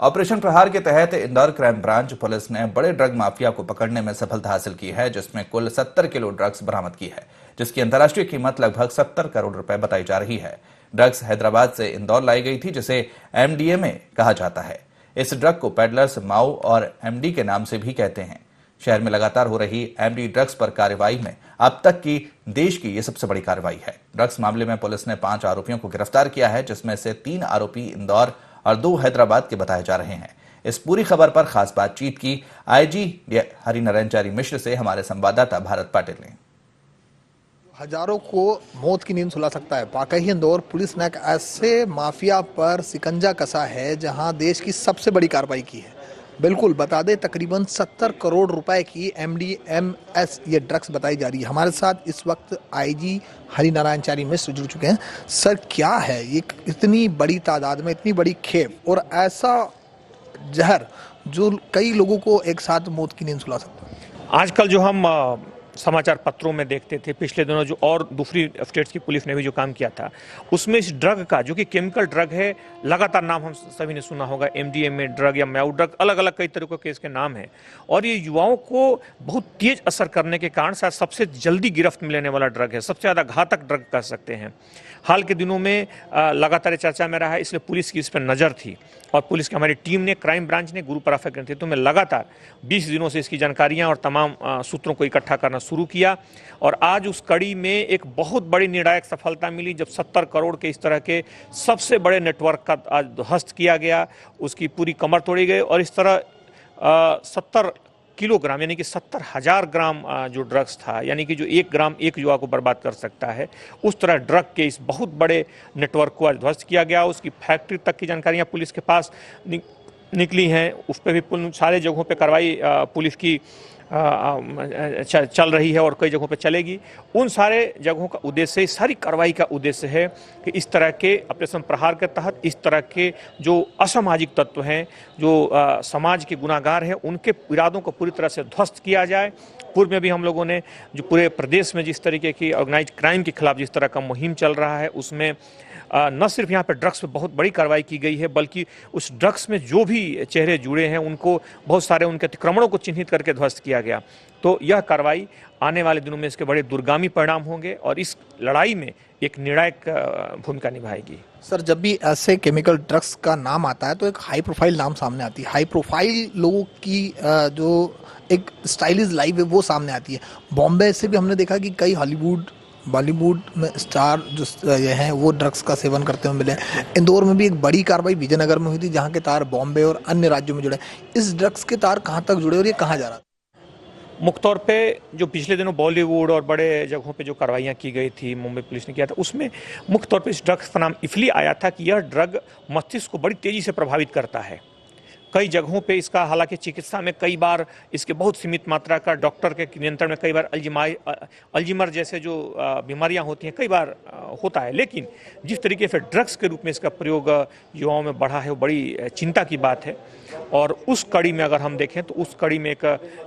Operation प्रहार के तहत इंदौर क्राइम ब्रांच पुलिस ने बड़े ड्रग माफिया को पकड़ने में सफलता हासिल की है, जिसमें कुल 70 किलो ड्रग्स बरामद की है, जिसकी अंतर्राष्ट्रीय कीमत लगभग 70 करोड़ रुपए बताई जा रही है। ड्रग्स हैदराबाद से इंदौर लाई गई थी, जिसे एमडीएमए कहा जाता है। इस ड्रग को पेडलर्स माऊ और एमडी के नाम से भी कहते हैं। शहर में लगातार हो रही एमडी ड्रग्स पर कार्रवाई में अब तक की देश की यह सबसे बड़ी कार्रवाई है। ड्रग्स मामले में पुलिस ने 5 आरोपियों को गिरफ्तार किया है, जिसमें से 3 आरोपी इंदौर और 2 हैदराबाद के बताए जा रहे हैं। इस पूरी खबर पर खास बातचीत की आईजी हरिनारायण मिश्र से हमारे संवाददाता भारत पाटिल ने। हजारों को मौत की नींद सुला सकता है। वाकई इंदौर पुलिस ने एक ऐसे माफिया पर शिकंजा कसा है जहां देश की सबसे बड़ी कार्रवाई की है। बिल्कुल बता दें, तकरीबन 70 करोड़ रुपए की एमडीएमएस ये ड्रग्स बताई जा रही है। हमारे साथ इस वक्त आईजी हरिनारायण मिश्र जुड़ चुके हैं। सर, क्या है ये इतनी बड़ी तादाद में इतनी बड़ी खेप और ऐसा जहर जो कई लोगों को एक साथ मौत की नींद सुला सकता है? आजकल जो हम समाचार पत्रों में देखते थे, पिछले दिनों जो और दूसरी स्टेट्स की पुलिस ने भी जो काम किया था, उसमें इस ड्रग का, जो कि केमिकल ड्रग है, लगातार नाम हम सभी ने सुना होगा, एमडीएमए ड्रग या म्याऊ ड्रग, अलग अलग कई तरीकों के इसके नाम हैं। और ये युवाओं को बहुत तेज असर करने के कारण शायद सबसे जल्दी गिरफ्त में लेने वाला ड्रग है, सबसे ज़्यादा घातक ड्रग कह सकते हैं। हाल के दिनों में लगातार चर्चा में रहा है, इसलिए पुलिस की इस पर नज़र थी और पुलिस की हमारी टीम ने, क्राइम ब्रांच ने गुरु पराफे के नेतृत्व में लगातार 20 दिनों से इसकी जानकारियां और तमाम सूत्रों को इकट्ठा करना शुरू किया। और आज उस कड़ी में एक बहुत बड़ी निर्णायक सफलता मिली, जब 70 करोड़ के इस तरह के सबसे बड़े नेटवर्क का आज ध्वस्त किया गया, उसकी पूरी कमर तोड़ी गई। और इस तरह 70 किलोग्राम यानी कि 70,000 ग्राम जो ड्रग्स था, यानी कि जो 1 ग्राम एक युवा को बर्बाद कर सकता है, उस तरह ड्रग के इस बहुत बड़े नेटवर्क को आज ध्वस्त किया गया। उसकी फैक्ट्री तक की जानकारियां पुलिस के पास निकली हैं। उस पर भी सारे जगहों पे कार्रवाई पुलिस की चल रही है और कई जगहों पे चलेगी। उन सारे जगहों का उद्देश्य, इस सारी कार्रवाई का उद्देश्य है कि इस तरह के ऑपरेशन प्रहार के तहत इस तरह के जो असामाजिक तत्व हैं, जो समाज के गुनाहगार हैं, उनके इरादों को पूरी तरह से ध्वस्त किया जाए। पूर्व में भी हम लोगों ने जो पूरे प्रदेश में जिस तरीके की ऑर्गेनाइज्ड क्राइम के खिलाफ जिस तरह का मुहिम चल रहा है, उसमें न सिर्फ यहाँ पर ड्रग्स पे बहुत बड़ी कार्रवाई की गई है, बल्कि उस ड्रग्स में जो भी चेहरे जुड़े हैं उनको बहुत सारे उनके अतिक्रमणों को चिन्हित करके ध्वस्त किया गया। तो यह कार्रवाई आने वाले दिनों में इसके बड़े दूरगामी परिणाम होंगे और इस लड़ाई में एक निर्णायक भूमिका निभाएगी। सर, जब भी ऐसे केमिकल ड्रग्स का नाम आता है तो एक हाई प्रोफाइल नाम सामने आती है। हाई प्रोफाइल लोगों की जो एक स्टाइलिश लाइफ है वो सामने आती है। बॉम्बे से भी हमने देखा कि कई हॉलीवुड बॉलीवुड में स्टार जो ये हैं वो ड्रग्स का सेवन करते हुए मिले। इंदौर में भी एक बड़ी कार्रवाई विजयनगर में हुई थी, जहां के तार बॉम्बे और अन्य राज्यों में जुड़े। इस ड्रग्स के तार कहां तक जुड़े और ये कहां जा रहा है? मुख्य तौर पे जो पिछले दिनों बॉलीवुड और बड़े जगहों पे जो कार्रवाइयाँ की गई थी, मुंबई पुलिस ने किया था, उसमें मुख्य तौर पे इस ड्रग्स का नाम इसलिए आया था कि यह ड्रग मस्तिष्क को बड़ी तेज़ी से प्रभावित करता है। कई जगहों पे इसका, हालांकि चिकित्सा में कई बार इसके बहुत सीमित मात्रा का डॉक्टर के नियंत्रण में कई बार अल्जीमर जैसे जो बीमारियां होती हैं कई बार होता है, लेकिन जिस तरीके से ड्रग्स के रूप में इसका प्रयोग युवाओं में बढ़ा है वो बड़ी चिंता की बात है। और उस कड़ी में अगर हम देखें तो उस कड़ी में एक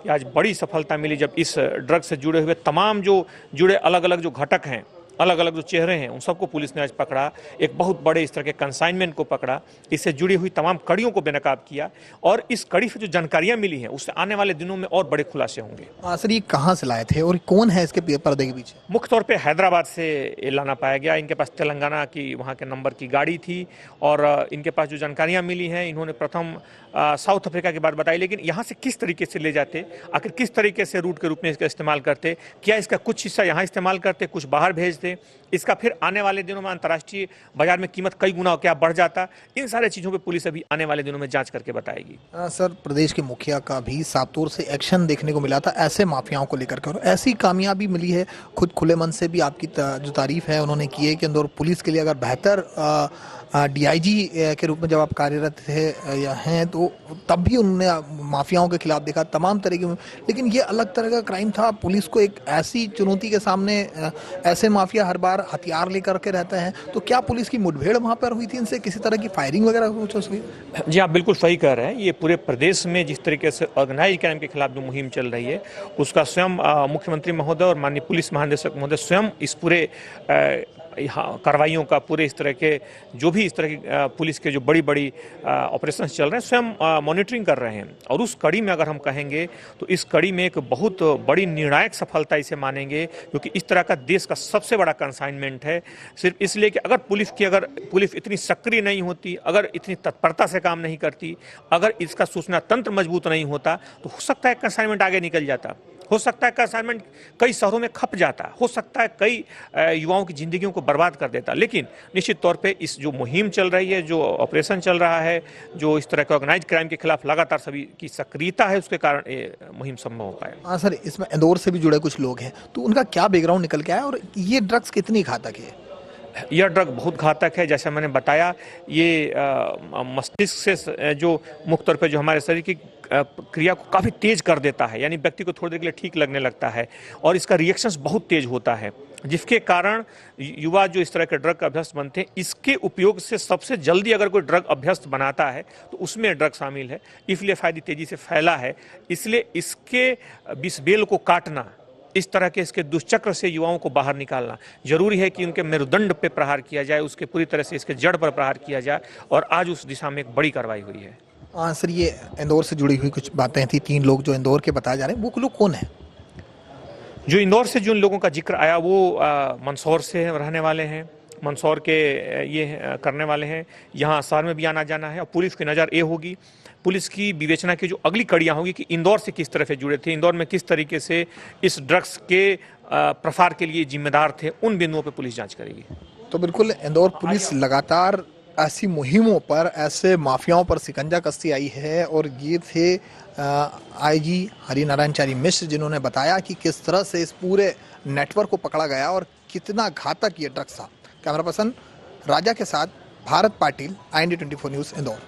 आज बड़ी सफलता मिली, जब इस ड्रग से जुड़े हुए तमाम जो जुड़े अलग अलग जो घटक हैं, अलग अलग जो चेहरे हैं, उन सबको पुलिस ने आज पकड़ा। एक बहुत बड़े इस तरह के कंसाइनमेंट को पकड़ा, इससे जुड़ी हुई तमाम कड़ियों को बेनकाब किया और इस कड़ी से जो जानकारियां मिली हैं उससे आने वाले दिनों में और बड़े खुलासे होंगे। सर, ये कहां से लाए थे और कौन है इसके पर्दे के पीछे? मुख्य तौर पे हैदराबाद से ये लाना पाया गया। इनके पास तेलंगाना की वहाँ के नंबर की गाड़ी थी और इनके पास जो जानकारियाँ मिली हैं, इन्होंने प्रथम साउथ अफ्रीका की बात बताई, लेकिन यहाँ से किस तरीके से ले जाते, आखिर किस तरीके से रूट के रूप में इसका इस्तेमाल करते, क्या इसका कुछ हिस्सा यहाँ इस्तेमाल करते, कुछ बाहर भेजते, इसका फिर आने वाले दिनों में अंतर्राष्ट्रीय बाजार में कीमत कई गुना क्या बढ़ जाता, इन सारे चीज़ों पे पुलिस अभी आने वाले दिनों में जांच करके बताएगी। सर, प्रदेश के मुखिया का भी साफ तौर से एक्शन देखने को मिला था ऐसे माफियाओं को लेकर के, और ऐसी कामयाबी मिली है। खुद खुले मन से भी आपकी जो तारीफ है उन्होंने की है कि इंदौर पुलिस के लिए अगर बेहतर डीआईजी के रूप में जब आप कार्यरत थे या हैं, तो तब भी उन्होंने माफियाओं के खिलाफ देखा तमाम तरीके में। लेकिन ये अलग तरह का क्राइम था। पुलिस को एक ऐसी चुनौती के सामने, ऐसे माफिया हर बार हथियार लेकर के रहते हैं, तो क्या पुलिस की मुठभेड़ वहाँ पर हुई थी, इनसे किसी तरह की फायरिंग वगैरह कुछ हुई? जी, आप बिल्कुल सही कह रहे हैं। ये पूरे प्रदेश में जिस तरीके से ऑर्गेनाइज क्राइम के खिलाफ जो मुहिम चल रही है, उसका स्वयं मुख्यमंत्री महोदय और माननीय पुलिस महानिदेशक महोदय स्वयं इस पूरे कार्रवाइयों का, पूरे इस तरह के जो भी इस तरह की पुलिस के जो बड़ी बड़ी ऑपरेशन चल रहे हैं स्वयं मॉनिटरिंग कर रहे हैं। और उस कड़ी में अगर हम कहेंगे तो इस कड़ी में एक बहुत बड़ी निर्णायक सफलता इसे मानेंगे, क्योंकि इस तरह का देश का सबसे बड़ा कंसाइनमेंट है। सिर्फ इसलिए कि अगर पुलिस इतनी सक्रिय नहीं होती, अगर इतनी तत्परता से काम नहीं करती, अगर इसका सूचना तंत्र मजबूत नहीं होता, तो हो सकता है कंसाइनमेंट आगे निकल जाता, हो सकता है कंसाइनमेंट कई शहरों में खप जाता, हो सकता है कई युवाओं की जिंदगियों को बर्बाद कर देता। लेकिन निश्चित तौर पे इस जो मुहिम चल रही है, जो ऑपरेशन चल रहा है, जो इस तरह के ऑर्गेनाइज क्राइम के खिलाफ लगातार सभी की सक्रियता है, उसके कारण ये मुहिम संभव हो पाया। हाँ सर, इसमें इंदौर से भी जुड़े कुछ लोग हैं, तो उनका क्या बैकग्राउंड निकल के आया और ये ड्रग्स कितनी घातक है? यह ड्रग बहुत घातक है। जैसा मैंने बताया, ये मस्तिष्क से जो मुख्य तौर पर जो हमारे शरीर की क्रिया को काफ़ी तेज कर देता है, यानी व्यक्ति को थोड़ी देर के लिए ठीक लगने लगता है और इसका रिएक्शंस बहुत तेज होता है, जिसके कारण युवा जो इस तरह के ड्रग का अभ्यस्त बनते हैं, इसके उपयोग से सबसे जल्दी अगर कोई ड्रग अभ्यस्त बनाता है तो उसमें ड्रग शामिल है, इसलिए फायदे तेजी से फैला है। इसलिए इसके बिस्बेल को काटना, इस तरह के इसके दुष्चक्र से युवाओं को बाहर निकालना जरूरी है कि उनके मेरुदंड पे प्रहार किया जाए, उसके पूरी तरह से इसके जड़ पर प्रहार किया जाए, और आज उस दिशा में एक बड़ी कार्रवाई हुई है। हाँ सर, ये इंदौर से जुड़ी हुई कुछ बातें थी। 3 लोग जो इंदौर के बताए जा रहे हैं, वो लोग कौन है? जो इंदौर से जिन लोगों का जिक्र आया वो मंदसौर से रहने वाले हैं, मंदसौर के ये करने वाले हैं। यहाँ शहर में भी आना जाना है और पुलिस की नज़र ये होगी, पुलिस की विवेचना की जो अगली कड़ियाँ होगी कि इंदौर से किस तरह से जुड़े थे, इंदौर में किस तरीके से इस ड्रग्स के प्रसार के लिए जिम्मेदार थे, उन बिंदुओं पर पुलिस जाँच करेगी। तो बिल्कुल इंदौर पुलिस लगातार ऐसी मुहिमों पर, ऐसे माफियाओं पर शिकंजा कसती आई है। और ये थे आईजी हरिनारायणचारी मिश्र, जिन्होंने बताया कि किस तरह से इस पूरे नेटवर्क को पकड़ा गया और कितना घातक ये ड्रग्स था। कैमरा पर्सन राजा के साथ भारत पाटिल, IND 24 न्यूज़, इंदौर।